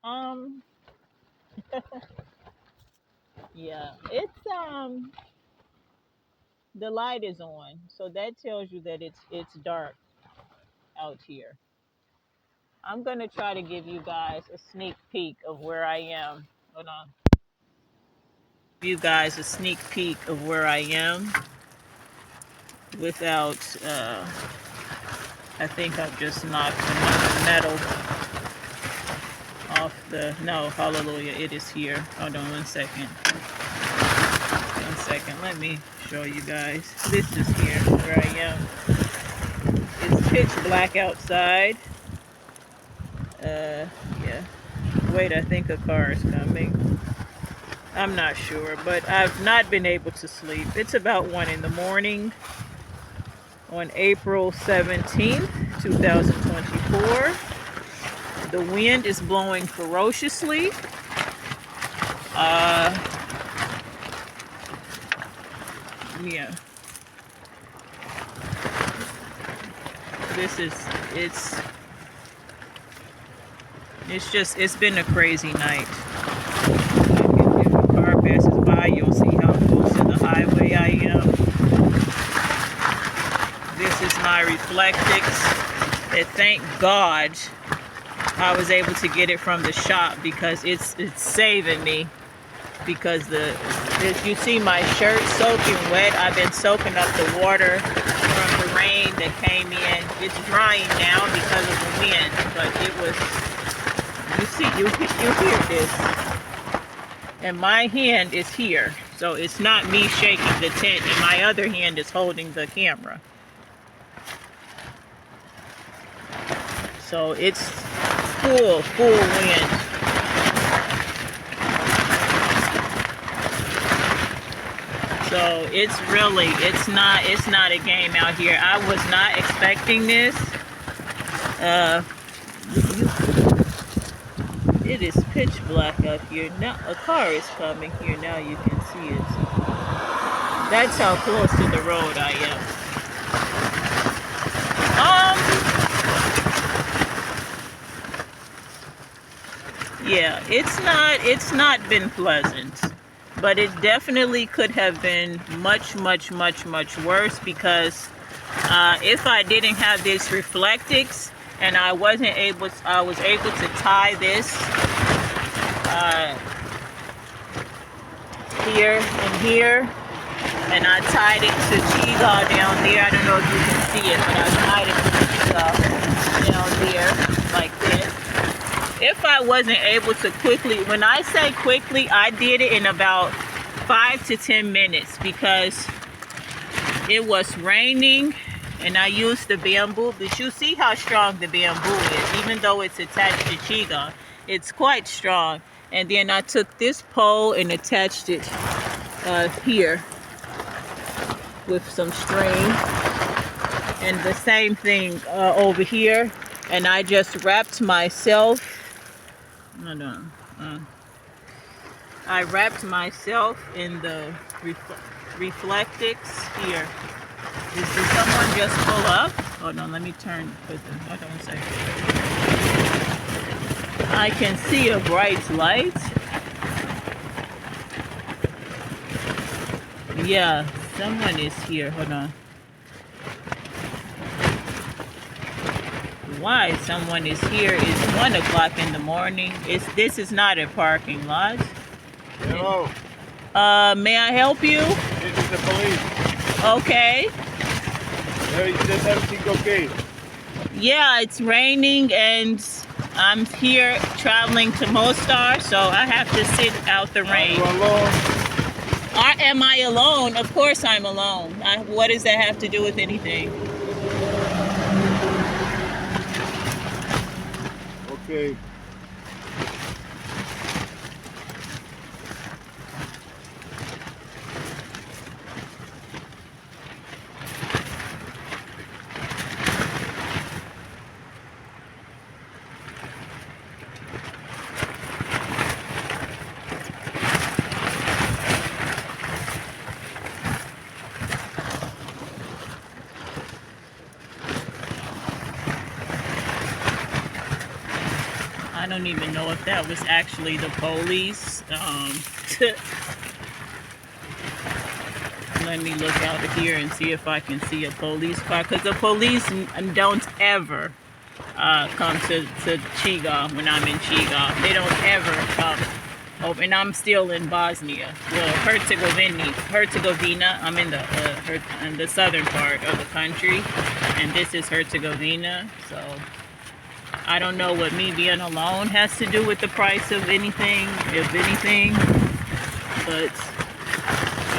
Um, yeah, it's the light is on, so that tells you that it's dark out here. I'm gonna try to give you guys a sneak peek of where I am. Hold on. Give you guys a sneak peek of where I am without. I think I've just knocked another metal off the. No, hallelujah! It is here. Hold on 1 second. 1 second. Let me show you guys. This is here where I am. It's pitch black outside. Yeah. Wait, I think a car is coming. I'm not sure, but I've not been able to sleep. It's about 1 in the morning on April 17th, 2024. The wind is blowing ferociously. Yeah. This is, it's been a crazy night. If a car passes by, you'll see how close to the highway I am. This is my Reflectix. And thank God I was able to get it from the shop because it's saving me. Because as you see my shirt soaking wet, I've been soaking up the water from the rain that came in. It's drying now because of the wind, but it was, you hear this. And my hand is here, so it's not me shaking the tent, and my other hand is holding the camera. So it's full wind. So it's not a game out here. I was not expecting this. It is pitch black up here. Now a car is coming here. Now you can see it. That's how close to the road I am. Yeah, it's not been pleasant. But it definitely could have been much worse because if I didn't have this Reflectix and I was able to tie this here and here, and I tied it to Chiga down there. I don't know if you can see it, but I tied it to Chiga down there like this. If I wasn't able to quickly, when I say quickly, I did it in about 5 to 10 minutes because it was raining and I used the bamboo. But you see how strong the bamboo is, even though it's attached to Chiga. It's quite strong. And then I took this pole and attached it here with some string. And the same thing over here. And I just wrapped myself. I wrapped myself in the Reflectix here. Did someone just pull up? Hold on, let me turn. Hold on 1 second. I can see a bright light. Yeah, someone is here. Hold on. Why someone is here is 1 o'clock in the morning. This is not a parking lot. Hello. May I help you? This is the police. Okay. Is everything okay? Yeah, it's raining and I'm here traveling to Mostar, so I have to sit out the rain. Are you alone? Am I alone? Of course I'm alone. What does that have to do with anything? Okay. don't even know if that was actually the police. Let me look out here and see if I can see a police car, because the police don't ever come to Chiga when I'm in Chiga. They don't ever come. Oh, and I'm still in Bosnia. Well, Herzegovina. I'm in the southern part of the country, and this is Herzegovina. So I don't know what me being alone has to do with the price of anything, if anything. But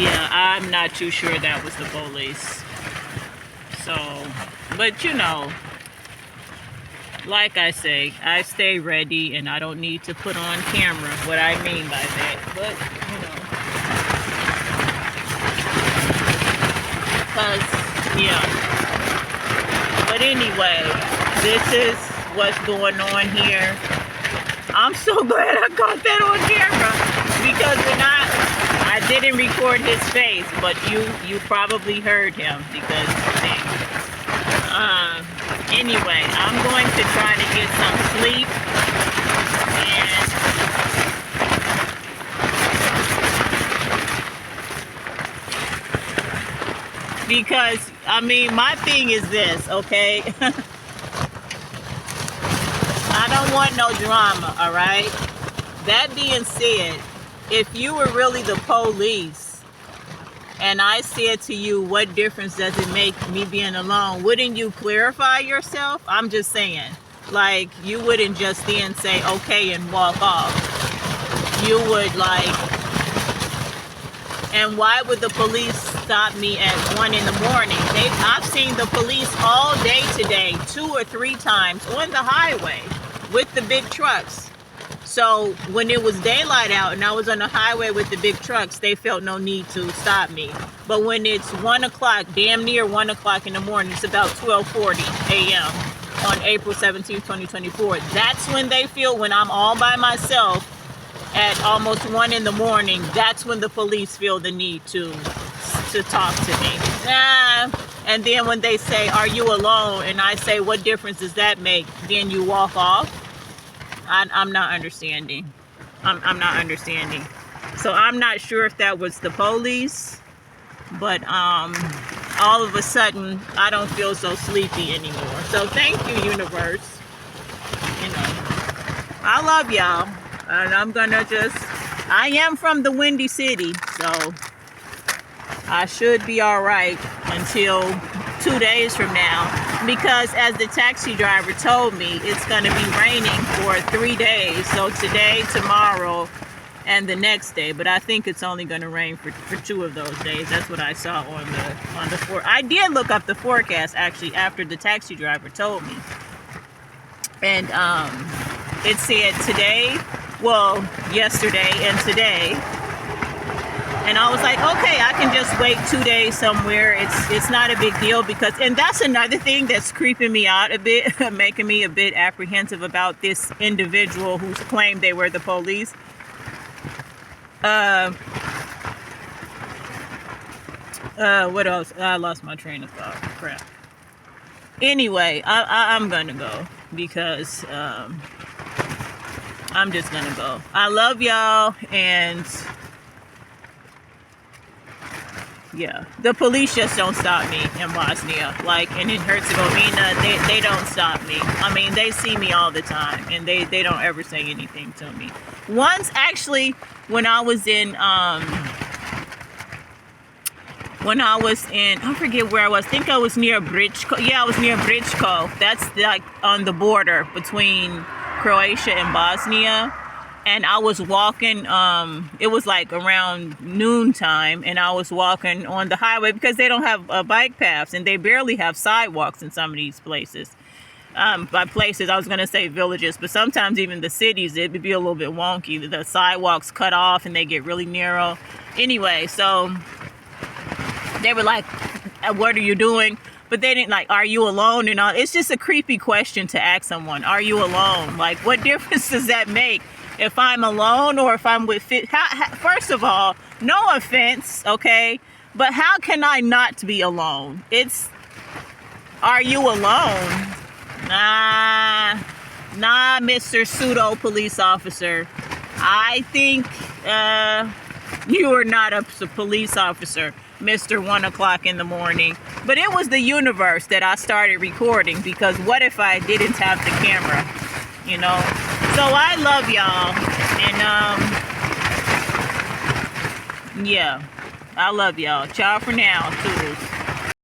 yeah, I'm not too sure that was the police. So, but you know, like I say, I stay ready and I don't need to put on camera what I mean by that. But, you know, because, yeah. But anyway, this is what's going on here. I'm so glad I got that on camera, because when I didn't record his face, but you probably heard him, because anyway, I'm going to try to get some sleep, and because I mean, my thing is this, okay? I don't want no drama, all right? That being said, if you were really the police and I said to you, what difference does it make me being alone, wouldn't you clarify yourself? I'm just saying, like, you wouldn't just then say okay and walk off. You would, like, and why would the police stop me at 1 in the morning? I've seen the police all day today, 2 or 3 times on the highway with the big trucks. So when it was daylight out and I was on the highway with the big trucks, they felt no need to stop me. But when it's 1 o'clock, damn near 1 o'clock in the morning, it's about 12:40 a.m. on April 17, 2024. That's when they feel, when I'm all by myself at almost 1 in the morning, that's when the police feel the need to talk to me. And then when they say, are you alone? And I say, what difference does that make? Then you walk off. I'm not understanding. I'm not understanding. So I'm not sure if that was the police, but all of a sudden I don't feel so sleepy anymore. So thank you, universe. You know, I love y'all, and I'm gonna I am from the Windy City, so I should be all right until 2 days from now, because as the taxi driver told me, it's going to be raining for 3 days. So today, tomorrow, and the next day. But I think it's only going to rain for 2 of those days. That's what I saw on the forecast. I did look up the forecast actually after the taxi driver told me, and it said today, well, yesterday and today. And I was like, okay, I can just wait 2 days somewhere. It's not a big deal, because, and that's another thing that's creeping me out a bit, making me a bit apprehensive about this individual who's claimed they were the police. What else? I lost my train of thought. Crap. Anyway, I'm gonna go, because I'm just gonna go. I love y'all, and yeah, the police just don't stop me in Bosnia. Like, and in Herzegovina, they don't stop me. I mean, they see me all the time, and they don't ever say anything to me. Once, actually, when I was in, I forget where I was. I think I was near Britsko. Yeah, I was near Britsko. That's like on the border between Croatia and Bosnia. And I was walking, it was like around noontime, and I was walking on the highway, because they don't have bike paths, and they barely have sidewalks in some of these places. By places, I was going to say villages, but sometimes even the cities, it would be a little bit wonky. The sidewalks cut off and they get really narrow. Anyway, so they were like, what are you doing? But they didn't, like, are you alone? And all. It's just a creepy question to ask someone. Are you alone? Like, what difference does that make? If I'm alone or if I'm with first of all, no offense, okay? But how can I not be alone? Are you alone? Nah, Mr. Pseudo Police Officer. I think you are not a police officer, Mr. 1 o'clock in the morning. But it was the universe that I started recording, because what if I didn't have the camera, you know? So I love y'all. And yeah, I love y'all. Ciao for now. Toodles.